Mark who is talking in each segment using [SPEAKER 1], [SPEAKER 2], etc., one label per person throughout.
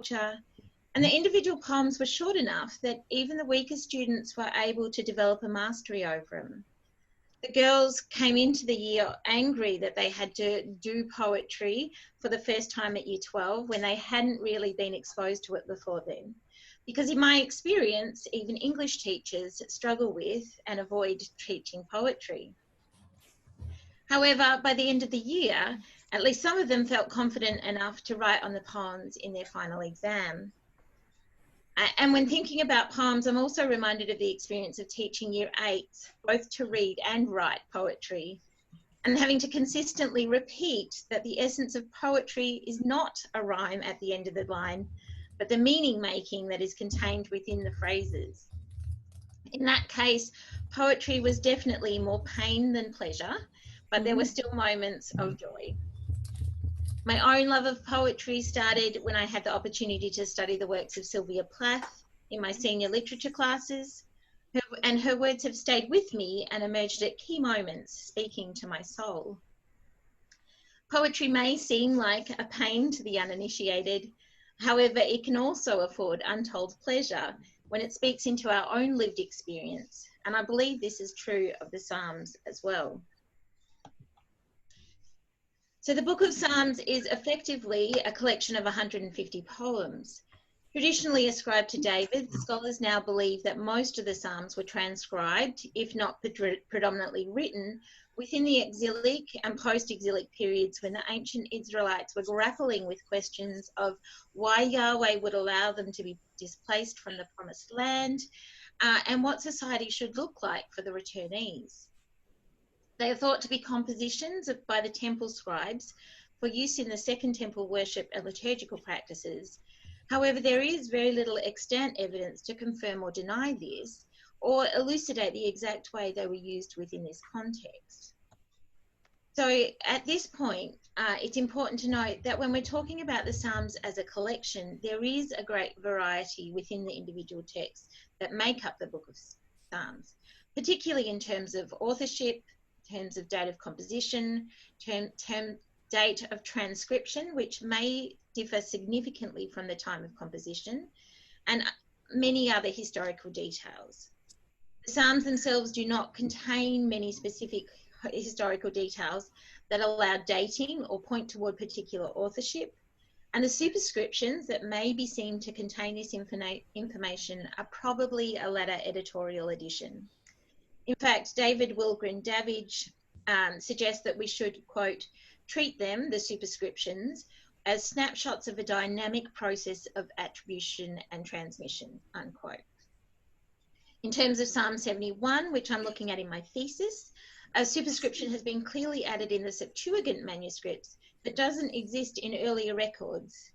[SPEAKER 1] culture, and the individual poems were short enough that even the weaker students were able to develop a mastery over them. The girls came into the year angry that they had to do poetry for the first time at Year 12 when they hadn't really been exposed to it before then. Because in my experience, even English teachers struggle with and avoid teaching poetry. However, by the end of the year, at least some of them felt confident enough to write on the poems in their final exam. And when thinking about poems, I'm also reminded of the experience of teaching Year 8s, both to read and write poetry, and having to consistently repeat that the essence of poetry is not a rhyme at the end of the line, but the meaning making that is contained within the phrases. In that case, poetry was definitely more pain than pleasure, but there were still moments of joy. My own love of poetry started when I had the opportunity to study the works of Sylvia Plath in my senior literature classes, and her words have stayed with me and emerged at key moments, speaking to my soul. Poetry may seem like a pain to the uninitiated. However, it can also afford untold pleasure when it speaks into our own lived experience, and I believe this is true of the Psalms as well. So the Book of Psalms is effectively a collection of 150 poems. Traditionally ascribed to David, scholars now believe that most of the Psalms were transcribed, if not predominantly written, within the exilic and post-exilic periods when the ancient Israelites were grappling with questions of why Yahweh would allow them to be displaced from the promised land and what society should look like for the returnees. They are thought to be compositions by the temple scribes for use in the Second Temple worship and liturgical practices. However, there is very little extant evidence to confirm or deny this or elucidate the exact way they were used within this context. So at this point, it's important to note that when we're talking about the Psalms as a collection, there is a great variety within the individual texts that make up the Book of Psalms, particularly in terms of authorship, terms of date of composition, date of transcription, which may differ significantly from the time of composition, and many other historical details. The Psalms themselves do not contain many specific historical details that allow dating or point toward particular authorship, and the superscriptions that may be seen to contain this information are probably a latter editorial addition. In fact, David Wilgren Davidge suggests that we should, quote, treat them, the superscriptions, as snapshots of a dynamic process of attribution and transmission, unquote. In terms of Psalm 71, which I'm looking at in my thesis, a superscription has been clearly added in the Septuagint manuscripts that doesn't exist in earlier records.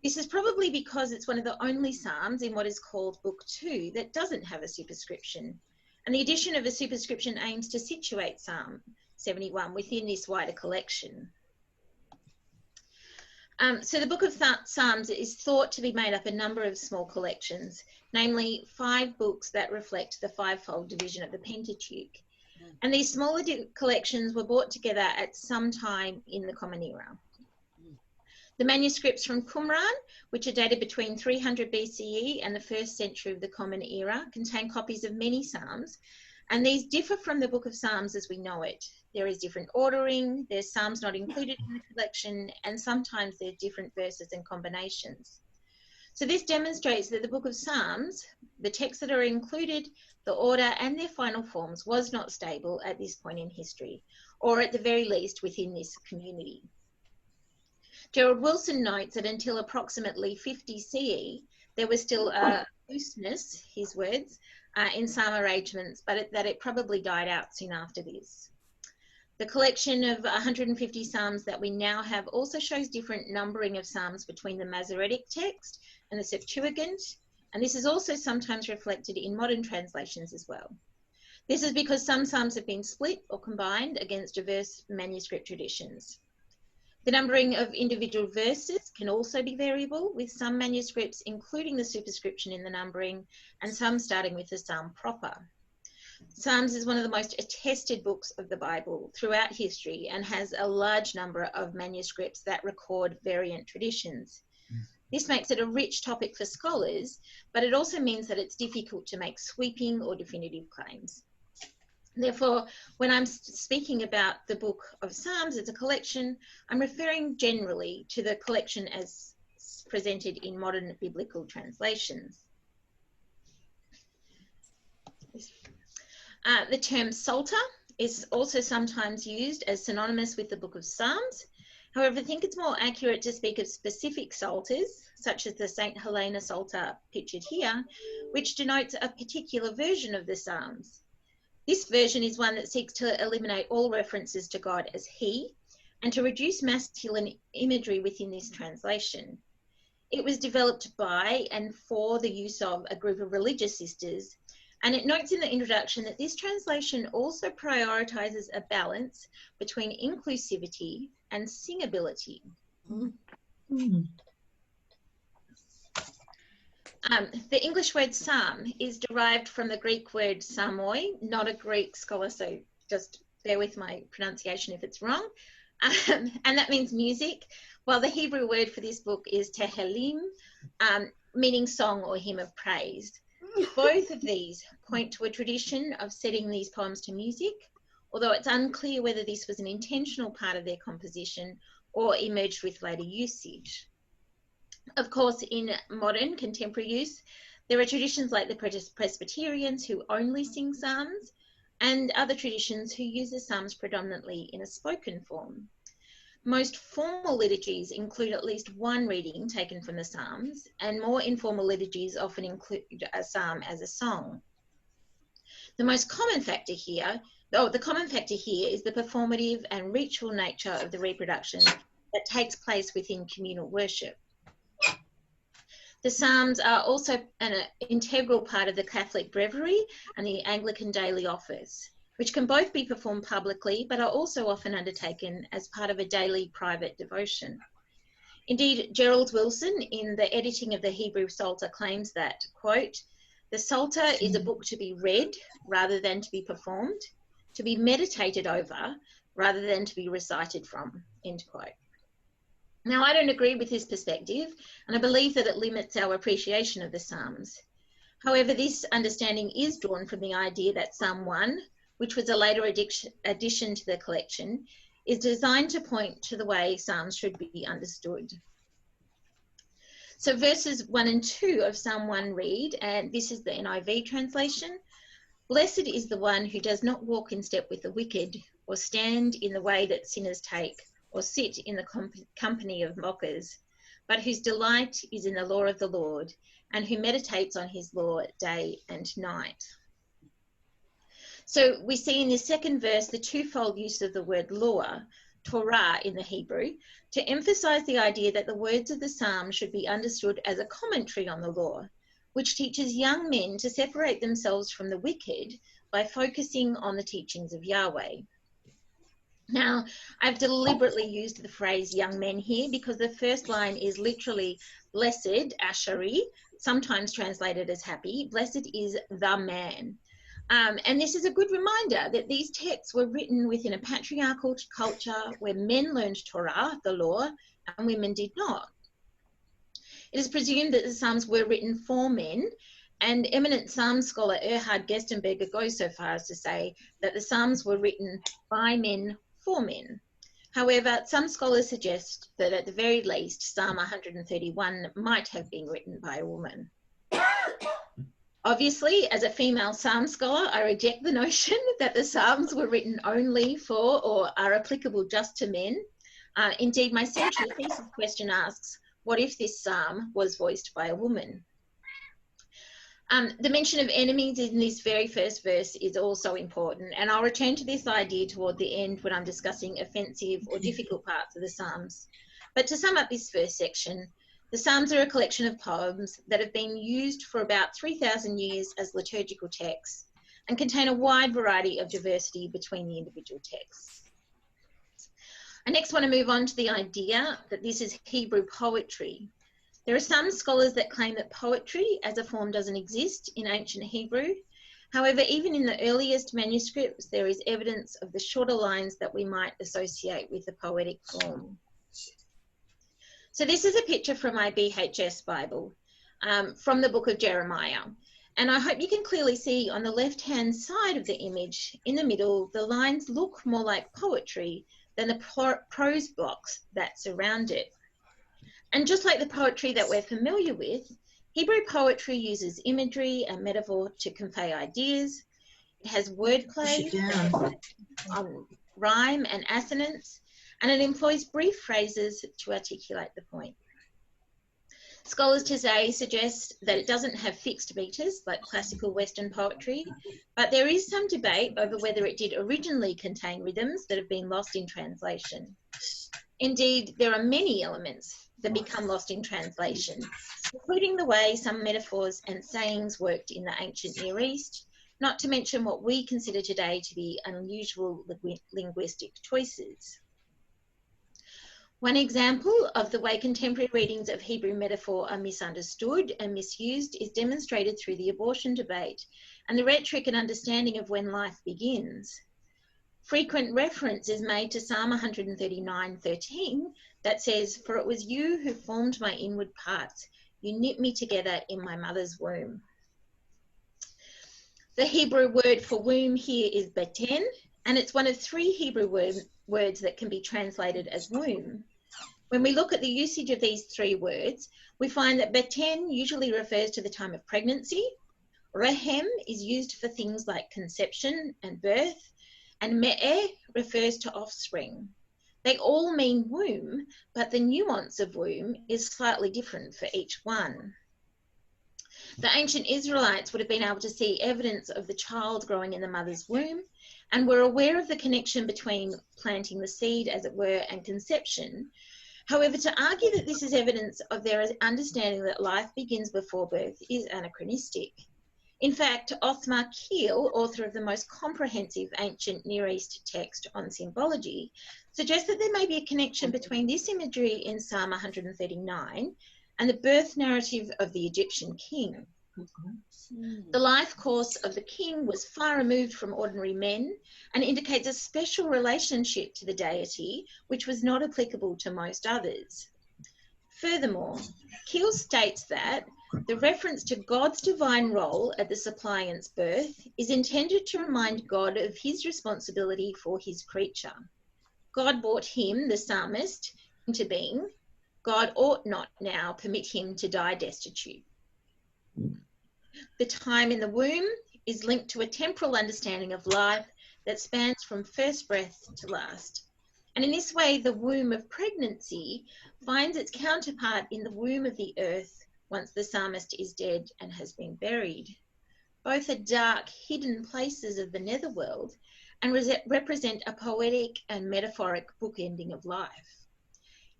[SPEAKER 1] This is probably because it's one of the only Psalms in what is called Book 2 that doesn't have a superscription. And the addition of a superscription aims to situate Psalm 71 within this wider collection. So the Book of Psalms is thought to be made up a number of small collections, namely 5 books that reflect the fivefold division of the Pentateuch. And these smaller collections were brought together at some time in the Common Era. The manuscripts from Qumran, which are dated between 300 BCE and the 1st century of the Common Era, contain copies of many Psalms, and these differ from the Book of Psalms as we know it. There is different ordering, there's Psalms not included in the collection, and sometimes there are different verses and combinations. So this demonstrates that the Book of Psalms, the texts that are included, the order and their final forms was not stable at this point in history, or at the very least within this community. Gerald Wilson notes that until approximately 50 CE, there was still a looseness, his words, in psalm arrangements, but that it probably died out soon after this. The collection of 150 psalms that we now have also shows different numbering of psalms between the Masoretic text and the Septuagint, and this is also sometimes reflected in modern translations as well. This is because some psalms have been split or combined against diverse manuscript traditions. The numbering of individual verses can also be variable, with some manuscripts including the superscription in the numbering and some starting with the psalm proper. Psalms is one of the most attested books of the Bible throughout history and has a large number of manuscripts that record variant traditions. This makes it a rich topic for scholars, but it also means that it's difficult to make sweeping or definitive claims. Therefore, when I'm speaking about the Book of Psalms as a collection, I'm referring generally to the collection as presented in modern biblical translations. The term Psalter is also sometimes used as synonymous with the Book of Psalms. However, I think it's more accurate to speak of specific psalters, such as the St. Helena Psalter pictured here, which denotes a particular version of the Psalms. This version is one that seeks to eliminate all references to God as he, and to reduce masculine imagery within this translation. It was developed by and for the use of a group of religious sisters, and it notes in the introduction that this translation also prioritises a balance between inclusivity and singability. The English word psalm is derived from the Greek word psalmoi, not a Greek scholar, so just bear with my pronunciation if it's wrong. And that means music, while the Hebrew word for this book is tehillim, meaning song or hymn of praise. Both of these point to a tradition of setting these poems to music, although it's unclear whether this was an intentional part of their composition or emerged with later usage. Of course, in modern contemporary use, there are traditions like the Presbyterians who only sing psalms, and other traditions who use the psalms predominantly in a spoken form. Most formal liturgies include at least one reading taken from the psalms, and more informal liturgies often include a psalm as a song. The common factor here is the performative and ritual nature of the reproduction that takes place within communal worship. The psalms are also an integral part of the Catholic breviary and the Anglican daily office, which can both be performed publicly but are also often undertaken as part of a daily private devotion. Indeed, Gerald Wilson, in the editing of the Hebrew Psalter, claims that, quote, "The Psalter is a book to be read rather than to be performed, to be meditated over rather than to be recited from," end quote. Now, I don't agree with this perspective, and I believe that it limits our appreciation of the Psalms. However, this understanding is drawn from the idea that Psalm 1, which was a later addition to the collection, is designed to point to the way Psalms should be understood. So verses 1 and 2 of Psalm 1 read, and this is the NIV translation, "Blessed is the one who does not walk in step with the wicked, or stand in the way that sinners take, or sit in the company of mockers, but whose delight is in the law of the Lord, and who meditates on his law day and night." So we see in this second verse the twofold use of the word law, Torah in the Hebrew, to emphasize the idea that the words of the psalm should be understood as a commentary on the law, which teaches young men to separate themselves from the wicked by focusing on the teachings of Yahweh. Now, I've deliberately used the phrase young men here because the first line is literally blessed, ashari, sometimes translated as happy. Blessed is the man. And this is a good reminder that these texts were written within a patriarchal culture where men learned Torah, the law, and women did not. It is presumed that the Psalms were written for men, and eminent Psalm scholar Erhard Gestenberger goes so far as to say that the Psalms were written by men for men. However, some scholars suggest that at the very least, Psalm 131 might have been written by a woman. Obviously, as a female psalm scholar, I reject the notion that the psalms were written only for or are applicable just to men. Indeed, my central thesis question asks, what if this psalm was voiced by a woman? The mention of enemies in this very first verse is also important, and I'll return to this idea toward the end when I'm discussing offensive or difficult parts of the Psalms. But to sum up this first section, the Psalms are a collection of poems that have been used for about 3,000 years as liturgical texts and contain a wide variety of diversity between the individual texts. I next want to move on to the idea that this is Hebrew poetry. There are some scholars that claim that poetry as a form doesn't exist in ancient Hebrew. However, even in the earliest manuscripts, there is evidence of the shorter lines that we might associate with the poetic form. So this is a picture from my BHS Bible from the book of Jeremiah. And I hope you can clearly see on the left-hand side of the image, in the middle, the lines look more like poetry than the prose blocks that surround it. And just like the poetry that we're familiar with, Hebrew poetry uses imagery and metaphor to convey ideas. It has wordplay, rhyme and assonance, and it employs brief phrases to articulate the point. Scholars today suggest that it doesn't have fixed meters like classical Western poetry, but there is some debate over whether it did originally contain rhythms that have been lost in translation. Indeed, there are many elements that become lost in translation, including the way some metaphors and sayings worked in the ancient Near East, not to mention what we consider today to be unusual linguistic choices. One example of the way contemporary readings of Hebrew metaphor are misunderstood and misused is demonstrated through the abortion debate and the rhetoric and understanding of when life begins. Frequent reference is made to Psalm 139:13 that says, "For it was you who formed my inward parts. You knit me together in my mother's womb." The Hebrew word for womb here is beten, and it's one of three Hebrew words that can be translated as womb. When we look at the usage of these three words, we find that beten usually refers to the time of pregnancy, rehem is used for things like conception and birth, and me'eh refers to offspring. They all mean womb, but the nuance of womb is slightly different for each one. The ancient Israelites would have been able to see evidence of the child growing in the mother's womb and were aware of the connection between planting the seed, as it were, and conception. However, to argue that this is evidence of their understanding that life begins before birth is anachronistic. In fact, Othmar Keel, author of the most comprehensive ancient Near East text on symbology, suggests that there may be a connection between this imagery in Psalm 139 and the birth narrative of the Egyptian king. The life course of the king was far removed from ordinary men and indicates a special relationship to the deity, which was not applicable to most others. Furthermore, Keel states that the reference to God's divine role at the suppliant's birth is intended to remind God of his responsibility for his creature. God brought him, the psalmist, into being. God ought not now permit him to die destitute. The time in the womb is linked to a temporal understanding of life that spans from first breath to last. And in this way, the womb of pregnancy finds its counterpart in the womb of the earth once the psalmist is dead and has been buried. Both are dark, hidden places of the netherworld and represent a poetic and metaphoric bookending of life.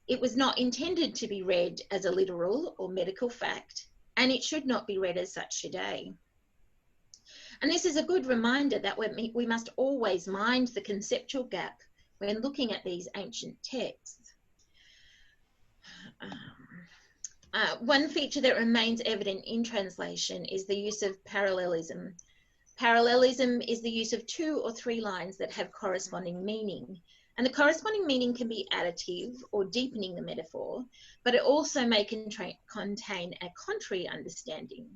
[SPEAKER 1] It was not intended to be read as a literal or medical fact, and it should not be read as such today. And this is a good reminder that we must always mind the conceptual gap when looking at these ancient texts. One feature that remains evident in translation is the use of parallelism. Parallelism is the use of two or three lines that have corresponding meaning. And the corresponding meaning can be additive or deepening the metaphor, but it also may contain a contrary understanding.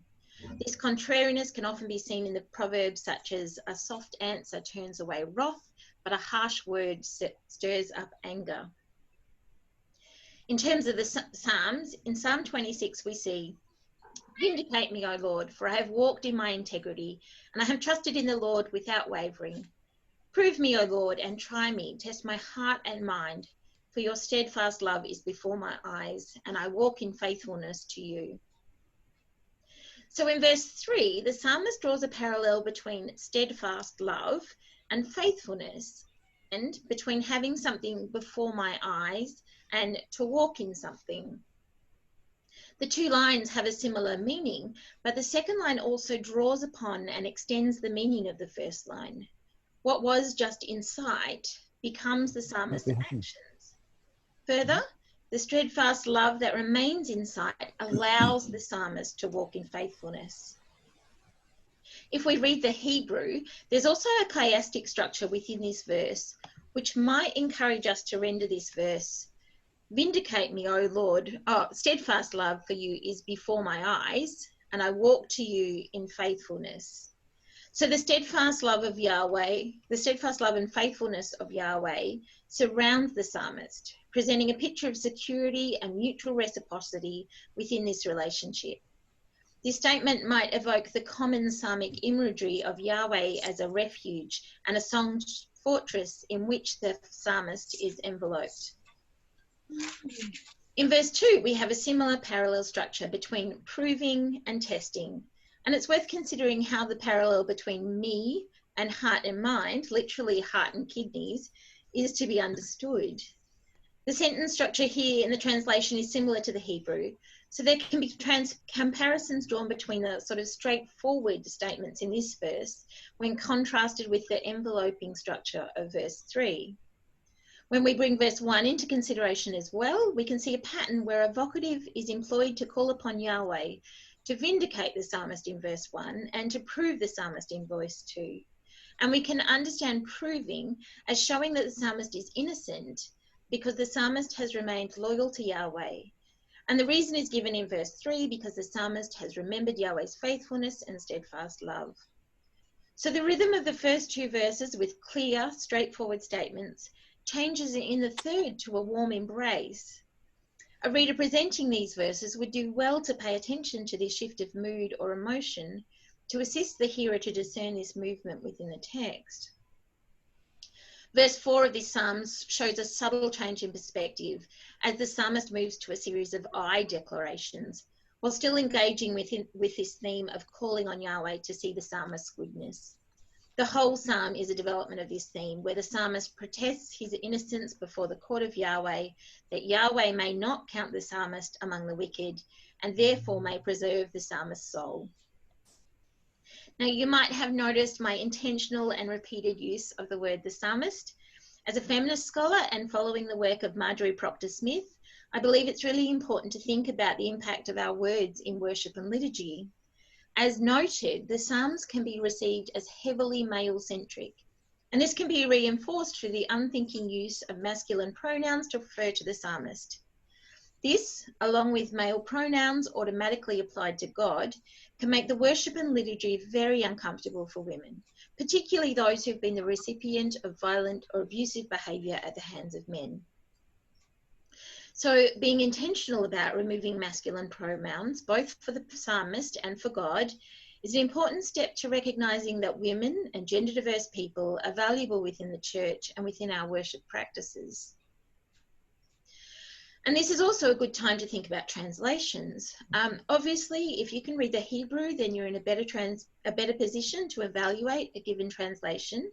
[SPEAKER 1] This contrariness can often be seen in the proverbs such as, "A soft answer turns away wrath, but a harsh word stirs up anger." In terms of the Psalms, in Psalm 26 we see, "Vindicate me, O Lord, for I have walked in my integrity, and I have trusted in the Lord without wavering. Prove me, O Lord, and try me, test my heart and mind, for your steadfast love is before my eyes, and I walk in faithfulness to you." So in verse 3, the psalmist draws a parallel between steadfast love and faithfulness, and between having something before my eyes and to walk in something. The two lines have a similar meaning, but the second line also draws upon and extends the meaning of the first line. What was just in sight becomes the psalmist's actions. Further, the steadfast love that remains in sight allows the psalmist to walk in faithfulness. If we read the Hebrew, there's also a chiastic structure within this verse, which might encourage us to render this verse, Vindicate me, O Lord. Oh, steadfast love for you is before my eyes, and I walk to you in faithfulness. So the steadfast love of Yahweh, the steadfast love and faithfulness of Yahweh surrounds the psalmist, presenting a picture of security and mutual reciprocity within this relationship. This statement might evoke the common psalmic imagery of Yahweh as a refuge and a song fortress in which the psalmist is enveloped. In verse 2, we have a similar parallel structure between proving and testing. And it's worth considering how the parallel between me and heart and mind, literally heart and kidneys, is to be understood. The sentence structure here in the translation is similar to the Hebrew. So there can be comparisons drawn between the sort of straightforward statements in this verse when contrasted with the enveloping structure of verse 3. When we bring verse 1 into consideration as well, we can see a pattern where a vocative is employed to call upon Yahweh to vindicate the psalmist in verse 1 and to prove the psalmist in verse 2. And we can understand proving as showing that the psalmist is innocent because the psalmist has remained loyal to Yahweh. And the reason is given in verse 3 because the psalmist has remembered Yahweh's faithfulness and steadfast love. So the rhythm of the first two verses with clear, straightforward statements changes in the third to a warm embrace. A reader presenting these verses would do well to pay attention to this shift of mood or emotion to assist the hearer to discern this movement within the text. Verse 4 of this psalm shows a subtle change in perspective as the psalmist moves to a series of I declarations while still engaging with this theme of calling on Yahweh to see the psalmist's goodness. The whole psalm is a development of this theme where the psalmist protests his innocence before the court of Yahweh, that Yahweh may not count the psalmist among the wicked and therefore may preserve the psalmist's soul. Now, you might have noticed my intentional and repeated use of the word the psalmist. As a feminist scholar and following the work of Marjorie Proctor Smith, I believe it's really important to think about the impact of our words in worship and liturgy. As noted, the Psalms can be received as heavily male-centric, and this can be reinforced through the unthinking use of masculine pronouns to refer to the psalmist. This, along with male pronouns automatically applied to God, can make the worship and liturgy very uncomfortable for women, particularly those who've been the recipient of violent or abusive behaviour at the hands of men. So being intentional about removing masculine pronouns, both for the psalmist and for God, is an important step to recognising that women and gender diverse people are valuable within the church and within our worship practices. And this is also a good time to think about translations. Obviously, if you can read the Hebrew, then you're in a better position to evaluate a given translation.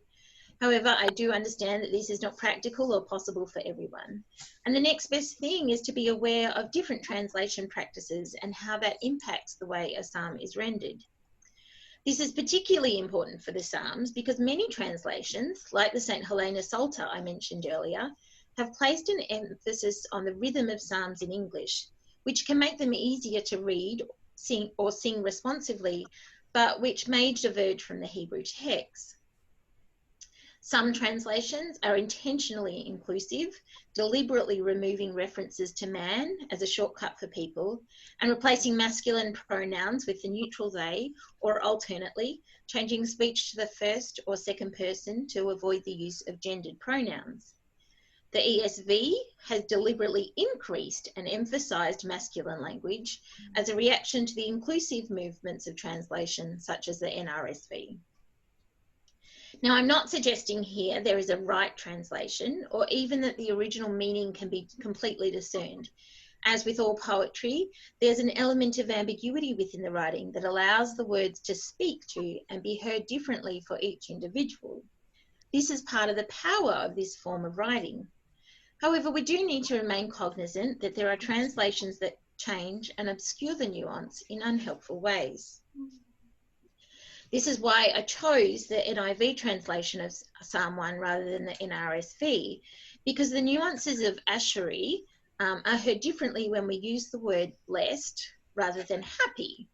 [SPEAKER 1] However, I do understand that this is not practical or possible for everyone. And the next best thing is to be aware of different translation practices and how that impacts the way a psalm is rendered. This is particularly important for the Psalms because many translations, like the St. Helena Psalter I mentioned earlier, have placed an emphasis on the rhythm of psalms in English, which can make them easier to read, sing responsively, but which may diverge from the Hebrew text. Some translations are intentionally inclusive, deliberately removing references to man as a shortcut for people and replacing masculine pronouns with the neutral they, or alternately, changing speech to the first or second person to avoid the use of gendered pronouns. The ESV has deliberately increased and emphasised masculine language as a reaction to the inclusive movements of translation, such as the NRSV. Now, I'm not suggesting here there is a right translation or even that the original meaning can be completely discerned. As with all poetry, there's an element of ambiguity within the writing that allows the words to speak to and be heard differently for each individual. This is part of the power of this form of writing. However, we do need to remain cognizant that there are translations that change and obscure the nuance in unhelpful ways. This is why I chose the NIV translation of Psalm 1 rather than the NRSV, because the nuances of Ashery are heard differently when we use the word blessed rather than happy.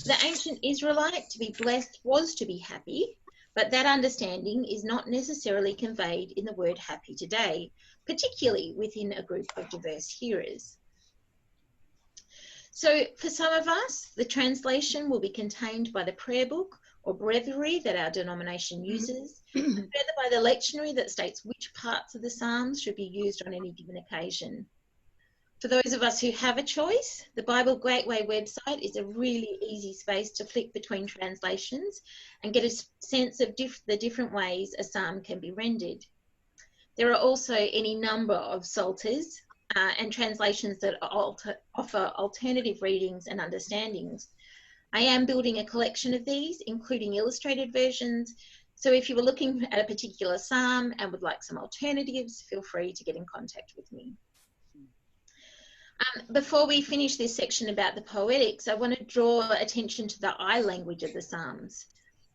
[SPEAKER 1] The ancient Israelite, to be blessed was to be happy, but that understanding is not necessarily conveyed in the word happy today, particularly within a group of diverse hearers. So for some of us, the translation will be contained by the prayer book or breviary that our denomination uses, and further by the lectionary that states which parts of the Psalms should be used on any given occasion. For those of us who have a choice, the Bible Gateway website is a really easy space to flick between translations and get a sense of the different ways a psalm can be rendered. There are also any number of psalters and translations that offer alternative readings and understandings. I am building a collection of these, including illustrated versions, so if you were looking at a particular psalm and would like some alternatives, feel free to get in contact with me. Before we finish this section about the poetics, I want to draw attention to the I language of the Psalms.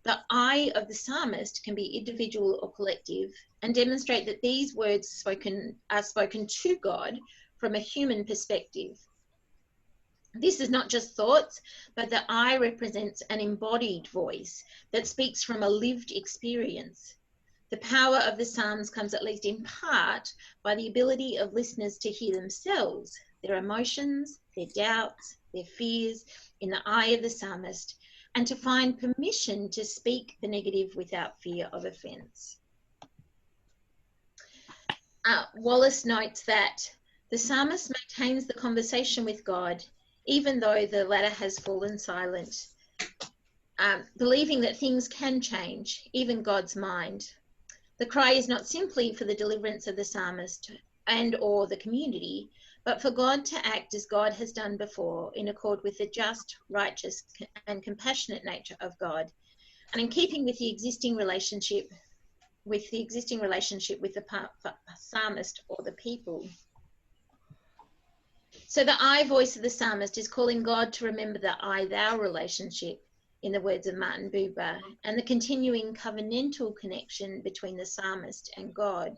[SPEAKER 1] The I of the psalmist can be individual or collective and demonstrate that these words are spoken to God from a human perspective. This is not just thoughts, but the I represents an embodied voice that speaks from a lived experience. The power of the Psalms comes at least in part by the ability of listeners to hear themselves, their emotions, their doubts, their fears in the eye of the psalmist, and to find permission to speak the negative without fear of offence. Wallace notes that the psalmist maintains the conversation with God, even though the latter has fallen silent, believing that things can change, even God's mind. The cry is not simply for the deliverance of the psalmist and or the community, but for God to act as God has done before, in accord with the just, righteous, and compassionate nature of God, and in keeping with the existing relationship with the psalmist or the people. So the I voice of the psalmist is calling God to remember the I-thou relationship, in the words of Martin Buber, and the continuing covenantal connection between the psalmist and God.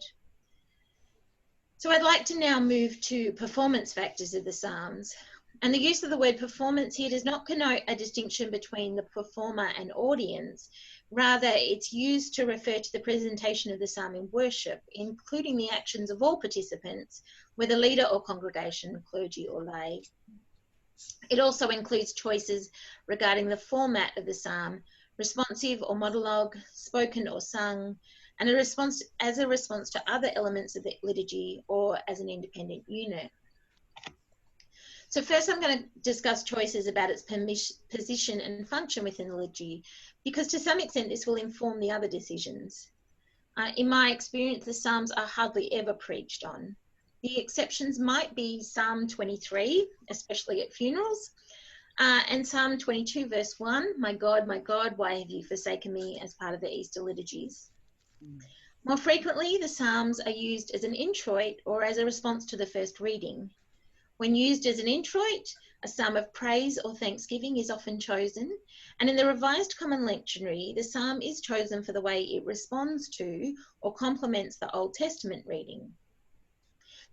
[SPEAKER 1] So I'd like to now move to performance factors of the Psalms. And the use of the word performance here does not connote a distinction between the performer and audience. Rather, it's used to refer to the presentation of the psalm in worship, including the actions of all participants, whether leader or congregation, clergy or lay. It also includes choices regarding the format of the psalm, responsive or monologue, spoken or sung, and as a response to other elements of the liturgy or as an independent unit. So first I'm going to discuss choices about its position and function within the liturgy, because to some extent this will inform the other decisions. In my experience, the Psalms are hardly ever preached on. The exceptions might be Psalm 23, especially at funerals, and Psalm 22 verse 1, my God, why have you forsaken me, as part of the Easter liturgies. More frequently, the Psalms are used as an introit or as a response to the first reading. When used as an introit, a psalm of praise or thanksgiving is often chosen, and in the Revised Common Lectionary, the psalm is chosen for the way it responds to or complements the Old Testament reading.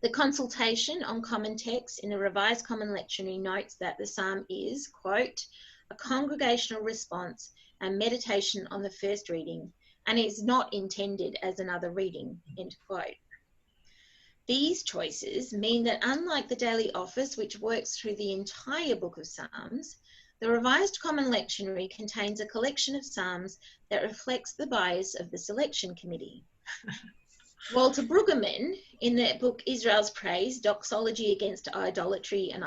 [SPEAKER 1] The consultation on common texts in the Revised Common Lectionary notes that the psalm is, quote, a congregational response and meditation on the first reading, and is not intended as another reading, end quote. These choices mean that unlike the daily office, which works through the entire book of Psalms, the Revised Common Lectionary contains a collection of psalms that reflects the bias of the selection committee. Walter Brueggemann, in the book Israel's Praise, Doxology Against Idolatry and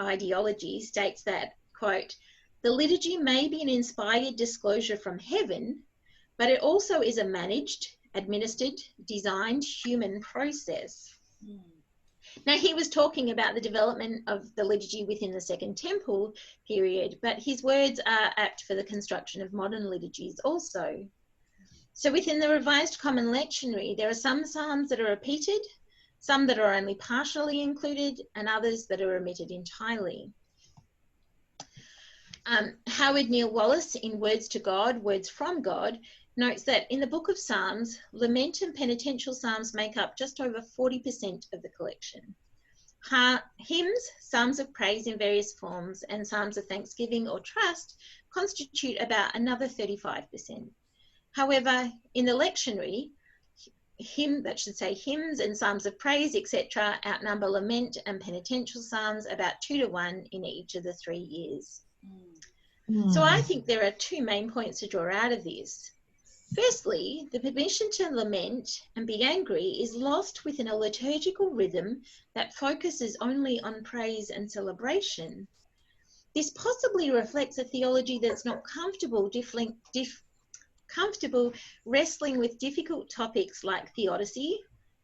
[SPEAKER 1] Ideology, states that, quote, the liturgy may be an inspired disclosure from heaven, but it also is a managed, administered, designed human process. Now, he was talking about the development of the liturgy within the Second Temple period, but his words are apt for the construction of modern liturgies also. So within the Revised Common Lectionary, there are some psalms that are repeated, some that are only partially included, and others that are omitted entirely. Howard Neil Wallace, in Words to God, Words from God, notes that in the Book of Psalms, lament and penitential psalms make up just over 40% of the collection. Hymns, psalms of praise in various forms, and psalms of thanksgiving or trust constitute about another 35%. However, in the lectionary, hymns and psalms of praise, etc., outnumber lament and penitential psalms about 2 to 1 in each of the 3 years. So I think there are 2 main points to draw out of this. Firstly, the permission to lament and be angry is lost within a liturgical rhythm that focuses only on praise and celebration. This possibly reflects a theology that's not comfortable wrestling with difficult topics like theodicy,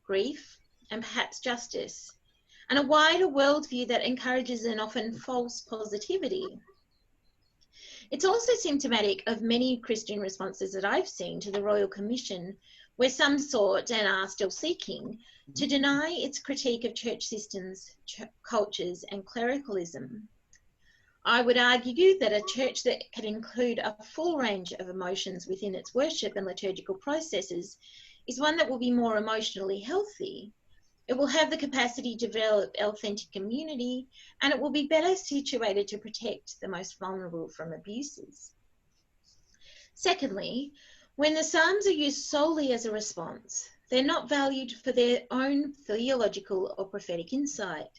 [SPEAKER 1] grief, and perhaps justice, and a wider worldview that encourages an often false positivity. It's also symptomatic of many Christian responses that I've seen to the Royal Commission, where some sought and are still seeking to deny its critique of church systems, cultures, and clericalism. I would argue that a church that can include a full range of emotions within its worship and liturgical processes is one that will be more emotionally healthy. It will have the capacity to develop authentic community, and it will be better situated to protect the most vulnerable from abuses. Secondly, when the Psalms are used solely as a response, they're not valued for their own theological or prophetic insight.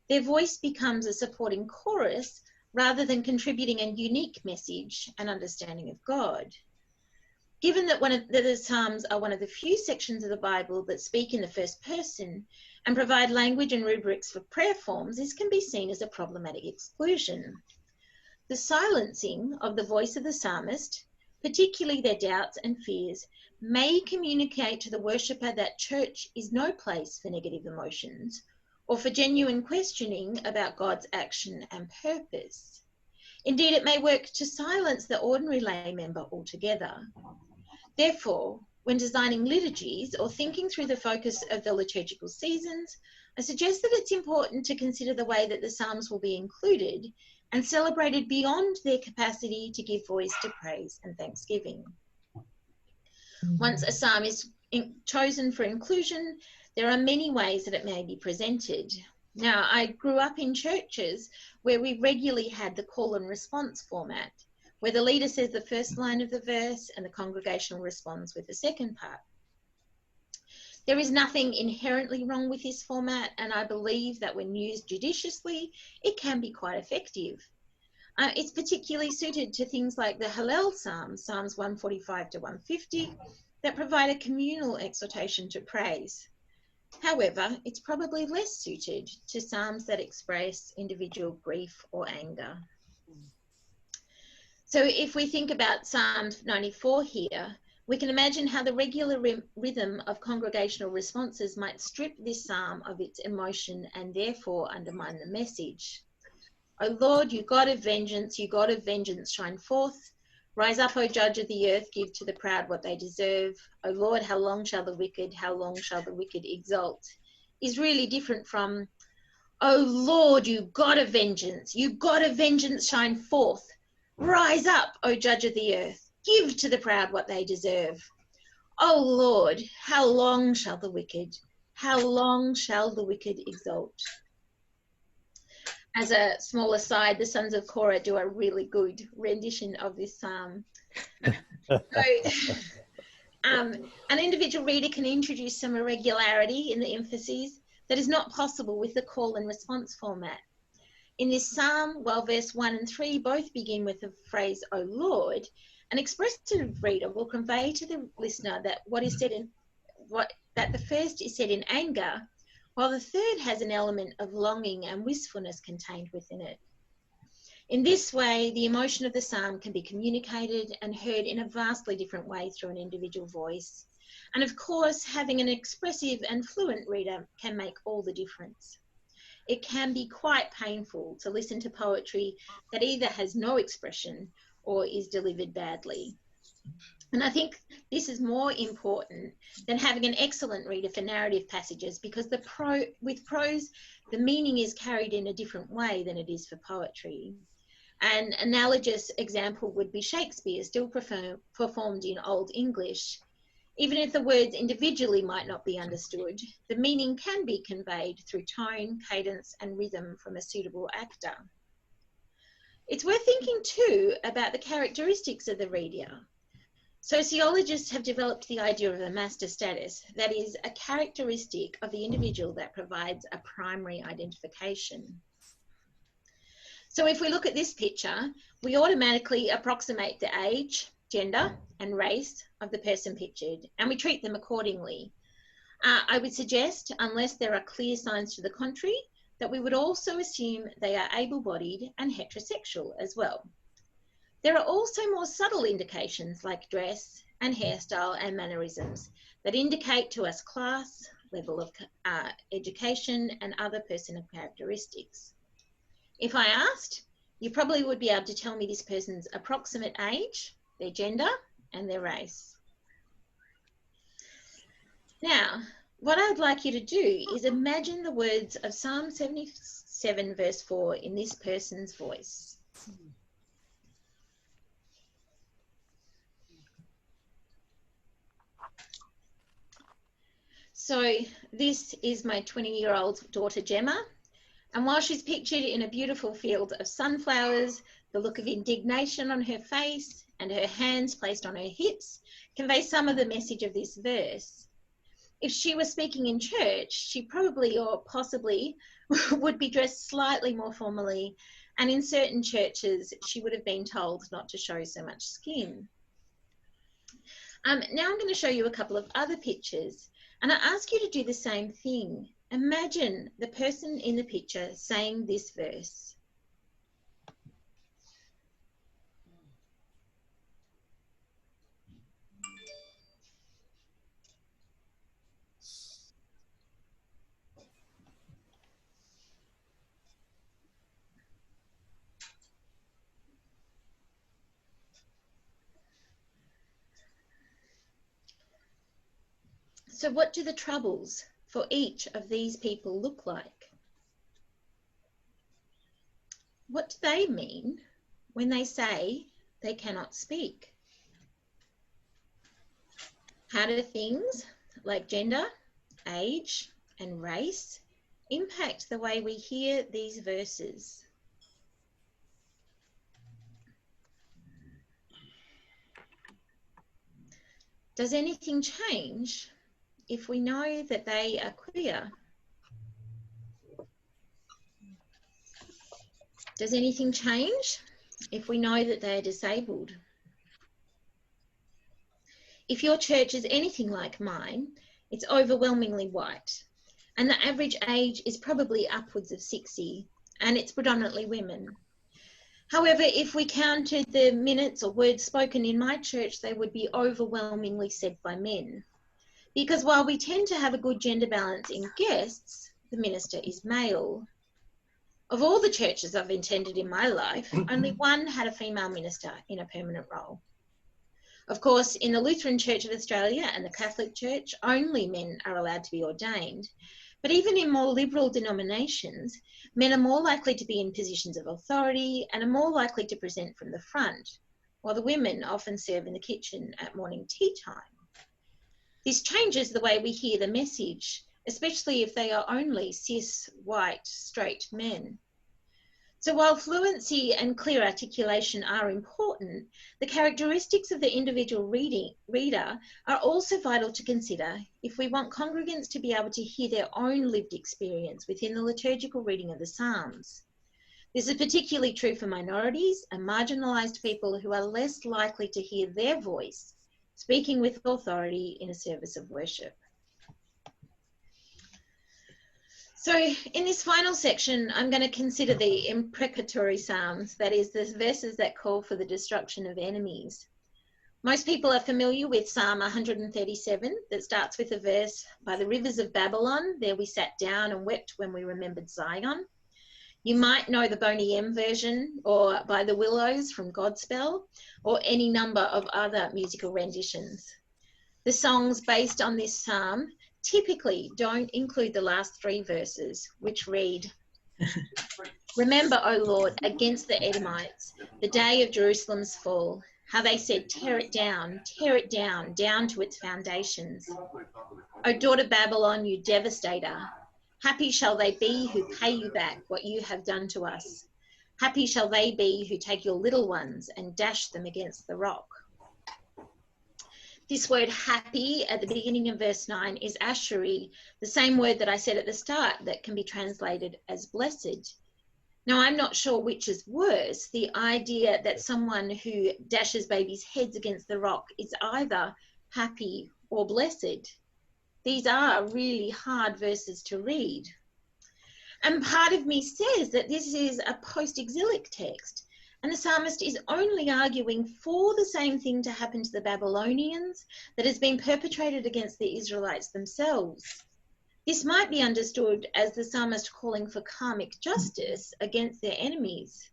[SPEAKER 1] Their voice becomes a supporting chorus rather than contributing a unique message and understanding of God. Given that the Psalms are one of the few sections of the Bible that speak in the first person and provide language and rubrics for prayer forms, this can be seen as a problematic exclusion. The silencing of the voice of the psalmist, particularly their doubts and fears, may communicate to the worshipper that church is no place for negative emotions or for genuine questioning about God's action and purpose. Indeed, it may work to silence the ordinary lay member altogether. Therefore, when designing liturgies or thinking through the focus of the liturgical seasons, I suggest that it's important to consider the way that the Psalms will be included and celebrated beyond their capacity to give voice to praise and thanksgiving. Once a psalm is chosen for inclusion, there are many ways that it may be presented. Now, I grew up in churches where we regularly had the call and response format, where the leader says the first line of the verse and the congregation responds with the second part. There is nothing inherently wrong with this format, and I believe that when used judiciously, it can be quite effective. It's particularly suited to things like the Hallel Psalms, Psalms 145 to 150, that provide a communal exhortation to praise. However, it's probably less suited to psalms that express individual grief or anger. So if we think about Psalm 94 here, we can imagine how the regular rhythm of congregational responses might strip this psalm of its emotion and therefore undermine the message. O Lord, you God of vengeance, shine forth. Rise up, O judge of the earth, give to the proud what they deserve. O Lord, how long shall the wicked exult, is really different from, O Lord, you God of vengeance, shine forth. Rise up, O judge of the earth, give to the proud what they deserve. O Lord, how long shall the wicked exult? As a small aside, the Sons of Korah do a really good rendition of this psalm. An individual reader can introduce some irregularity in the emphases that is not possible with the call and response format. In this psalm, while verse 1 and 3 both begin with the phrase, O Lord, an expressive reader will convey to the listener that that the first is said in anger, while the third has an element of longing and wistfulness contained within it. In this way, the emotion of the psalm can be communicated and heard in a vastly different way through an individual voice. And of course, having an expressive and fluent reader can make all the difference. It can be quite painful to listen to poetry that either has no expression or is delivered badly. And I think this is more important than having an excellent reader for narrative passages, because with prose, the meaning is carried in a different way than it is for poetry. An analogous example would be Shakespeare, still performed in Old English. Even if the words individually might not be understood, the meaning can be conveyed through tone, cadence, and rhythm from a suitable actor. It's worth thinking too about the characteristics of the reader. Sociologists have developed the idea of a master status, that is, a characteristic of the individual that provides a primary identification. So if we look at this picture, we automatically approximate the age, gender, and race of the person pictured, and we treat them accordingly. I would suggest, unless there are clear signs to the contrary, that we would also assume they are able-bodied and heterosexual as well. There are also more subtle indications like dress and hairstyle and mannerisms that indicate to us class, level of education, and other personal characteristics. If I asked, you probably would be able to tell me this person's approximate age, their gender, and their race. Now, what I'd like you to do is imagine the words of Psalm 77 verse 4 in this person's voice. So this is my 20-year-old daughter Gemma, and while she's pictured in a beautiful field of sunflowers, the look of indignation on her face and her hands placed on her hips convey some of the message of this verse. If she was speaking in church, she probably or possibly would be dressed slightly more formally, and in certain churches she would have been told not to show so much skin. Now I'm going to show you a couple of other pictures, and I ask you to do the same thing. Imagine the person in the picture saying this verse. So what do the troubles for each of these people look like? What do they mean when they say they cannot speak? How do things like gender, age, and race impact the way we hear these verses? Does anything change if we know that they are queer? Does anything change if we know that they are disabled? If your church is anything like mine, it's overwhelmingly white, and the average age is probably upwards of 60, and it's predominantly women. However, if we counted the minutes or words spoken in my church, they would be overwhelmingly said by men. Because while we tend to have a good gender balance in guests, the minister is male. Of all the churches I've attended in my life, only one had a female minister in a permanent role. Of course, in the Lutheran Church of Australia and the Catholic Church, only men are allowed to be ordained. But even in more liberal denominations, men are more likely to be in positions of authority and are more likely to present from the front, while the women often serve in the kitchen at morning tea time. This changes the way we hear the message, especially if they are only cis, white, straight men. So while fluency and clear articulation are important, the characteristics of the individual reader are also vital to consider if we want congregants to be able to hear their own lived experience within the liturgical reading of the Psalms. This is particularly true for minorities and marginalised people who are less likely to hear their voice speaking with authority in a service of worship. So in this final section, I'm going to consider the imprecatory psalms, that is, the verses that call for the destruction of enemies. Most people are familiar with Psalm 137 that starts with a verse, "By the rivers of Babylon, there we sat down and wept when we remembered Zion." You might know the Boney M version, or "By the Willows" from Godspell, or any number of other musical renditions. The songs based on this psalm typically don't include the last three verses, which read, "Remember, O Lord, against the Edomites, the day of Jerusalem's fall, how they said, tear it down, down to its foundations. O daughter Babylon, you devastator, happy shall they be who pay you back what you have done to us. Happy shall they be who take your little ones and dash them against the rock." This word happy at the beginning of verse 9 is asheri, the same word that I said at the start that can be translated as blessed. Now, I'm not sure which is worse, the idea that someone who dashes babies' heads against the rock is either happy or blessed. These are really hard verses to read. And part of me says that this is a post-exilic text, and the psalmist is only arguing for the same thing to happen to the Babylonians that has been perpetrated against the Israelites themselves. This might be understood as the psalmist calling for karmic justice against their enemies.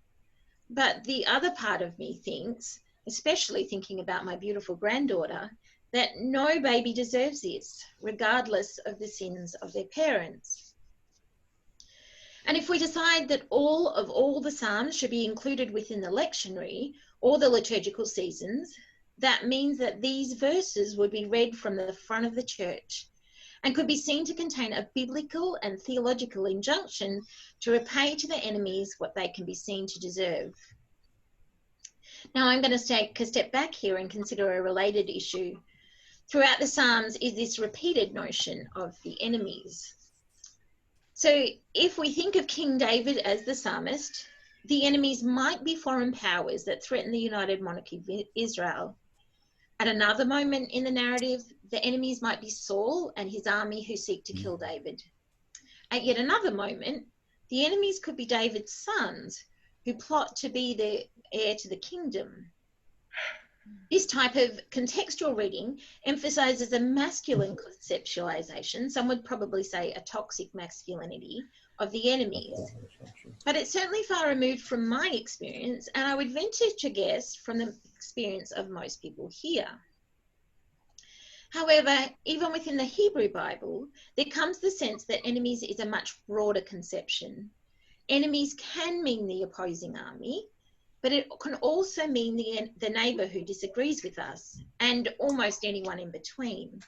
[SPEAKER 1] But the other part of me thinks, especially thinking about my beautiful granddaughter, that no baby deserves this, regardless of the sins of their parents. And if we decide that all the psalms should be included within the lectionary or the liturgical seasons, that means that these verses would be read from the front of the church and could be seen to contain a biblical and theological injunction to repay to their enemies what they can be seen to deserve. Now I'm going to take a step back here and consider a related issue. Throughout the Psalms is this repeated notion of the enemies. So if we think of King David as the psalmist, the enemies might be foreign powers that threaten the united monarchy of Israel. At another moment in the narrative, the enemies might be Saul and his army who seek to kill David. At yet another moment, the enemies could be David's sons who plot to be the heir to the kingdom. This type of contextual reading emphasizes a masculine conceptualization, some would probably say a toxic masculinity, of the enemies. But it's certainly far removed from my experience, and I would venture to guess from the experience of most people here. However, even within the Hebrew Bible, there comes the sense that enemies is a much broader conception. Enemies can mean the opposing army, but it can also mean the neighbour who disagrees with us, and almost anyone in between.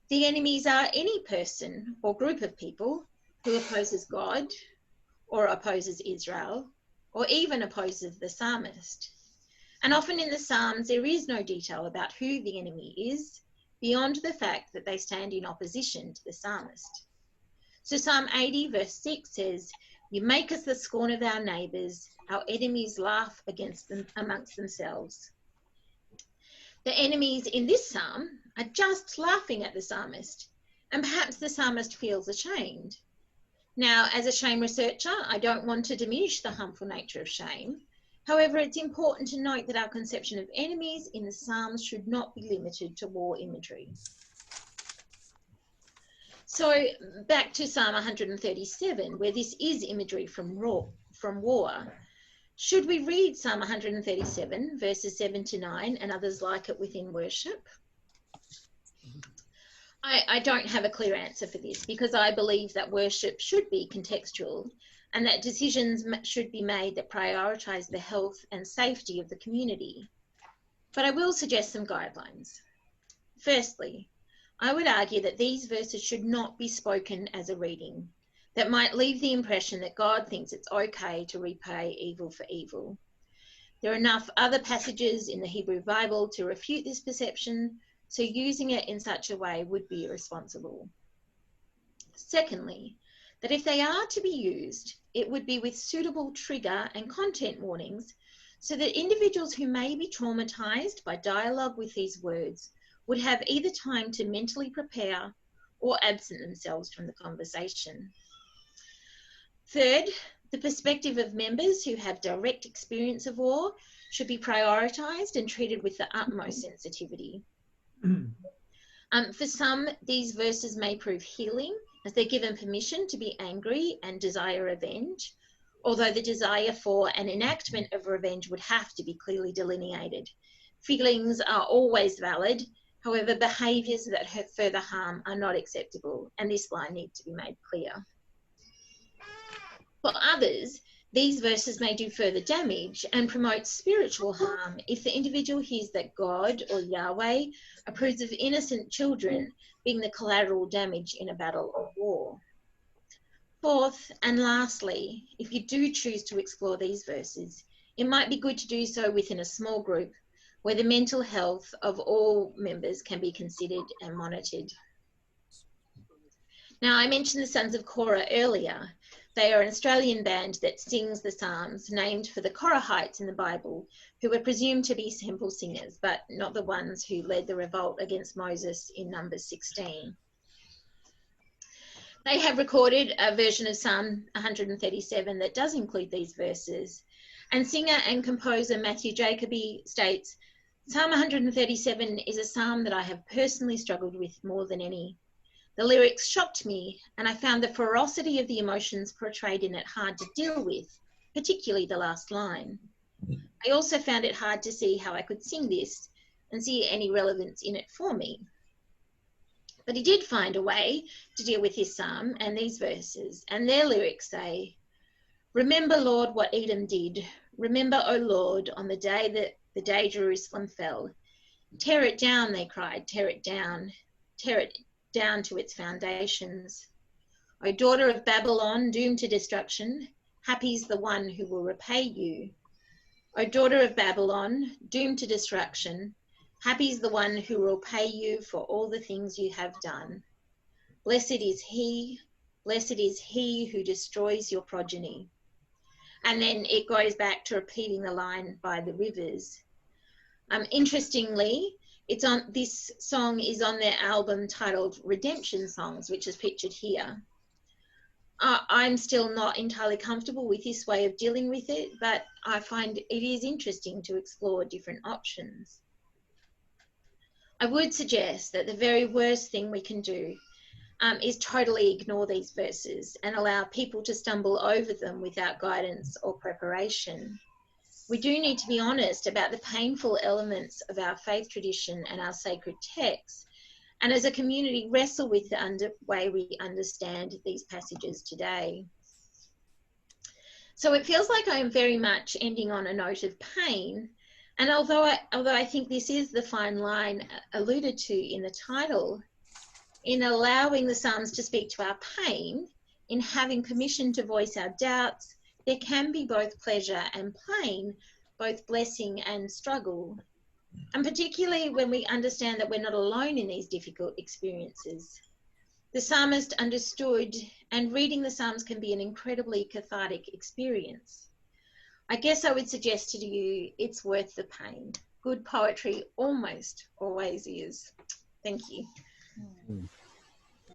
[SPEAKER 1] The enemies are any person or group of people who opposes God, or opposes Israel, or even opposes the psalmist. And often in the Psalms, there is no detail about who the enemy is, beyond the fact that they stand in opposition to the psalmist. So Psalm 80 verse 6 says, "You make us the scorn of our neighbours, our enemies laugh against them amongst themselves." The enemies in this psalm are just laughing at the psalmist, and perhaps the psalmist feels ashamed. Now, as a shame researcher, I don't want to diminish the harmful nature of shame. However, it's important to note that our conception of enemies in the Psalms should not be limited to war imagery. So back to Psalm 137, where this is imagery from war. Should we read Psalm 137, verses 7 to 9, and others like it within worship? I don't have a clear answer for this, because I believe that worship should be contextual and that decisions should be made that prioritise the health and safety of the community. But I will suggest some guidelines. Firstly, I would argue that these verses should not be spoken as a reading that might leave the impression that God thinks it's okay to repay evil for evil. There are enough other passages in the Hebrew Bible to refute this perception, so using it in such a way would be irresponsible. Secondly, that if they are to be used, it would be with suitable trigger and content warnings so that individuals who may be traumatised by dialogue with these words would have either time to mentally prepare or absent themselves from the conversation. Third, the perspective of members who have direct experience of war should be prioritised and treated with the utmost sensitivity. For some, these verses may prove healing as they're given permission to be angry and desire revenge, although the desire for an enactment of revenge would have to be clearly delineated. Feelings are always valid, however, behaviours that hurt further harm are not acceptable, and this line needs to be made clear. For others, these verses may do further damage and promote spiritual harm if the individual hears that God or Yahweh approves of innocent children being the collateral damage in a battle or war. Fourth, and lastly, if you do choose to explore these verses, it might be good to do so within a small group where the mental health of all members can be considered and monitored. Now, I mentioned the Sons of Korah earlier. They are an Australian band that sings the Psalms, named for the Korahites in the Bible, who were presumed to be temple singers, but not the ones who led the revolt against Moses in Numbers 16. They have recorded a version of Psalm 137 that does include these verses. And singer and composer Matthew Jacoby states, Psalm 137 is a psalm that I have personally struggled with more than any. The lyrics shocked me, and I found the ferocity of the emotions portrayed in it hard to deal with, particularly the last line. I also found it hard to see how I could sing this and see any relevance in it for me. But he did find a way to deal with this psalm and these verses, and their lyrics say, Remember, Lord, what Edom did. Remember, O Lord, on the day Jerusalem fell. Tear it down, they cried, tear it down to its foundations. O daughter of Babylon, doomed to destruction, happy's the one who will repay you. O daughter of Babylon, doomed to destruction, happy's the one who will pay you for all the things you have done. Blessed is he who destroys your progeny. And then it goes back to repeating the line by the rivers. Interestingly, this song is on their album titled Redemption Songs, which is pictured here. I'm still not entirely comfortable with this way of dealing with it, but I find it is interesting to explore different options. I would suggest that the very worst thing we can do is totally ignore these verses and allow people to stumble over them without guidance or preparation. We do need to be honest about the painful elements of our faith tradition and our sacred texts, and as a community wrestle with the way we understand these passages today. So it feels like I am very much ending on a note of pain, and although I think this is the fine line alluded to in the title, in allowing the Psalms to speak to our pain, in having permission to voice our doubts, there can be both pleasure and pain, both blessing and struggle. And particularly when we understand that we're not alone in these difficult experiences. The psalmist understood, and reading the Psalms can be an incredibly cathartic experience. I guess I would suggest to you it's worth the pain. Good poetry almost always is. Thank you.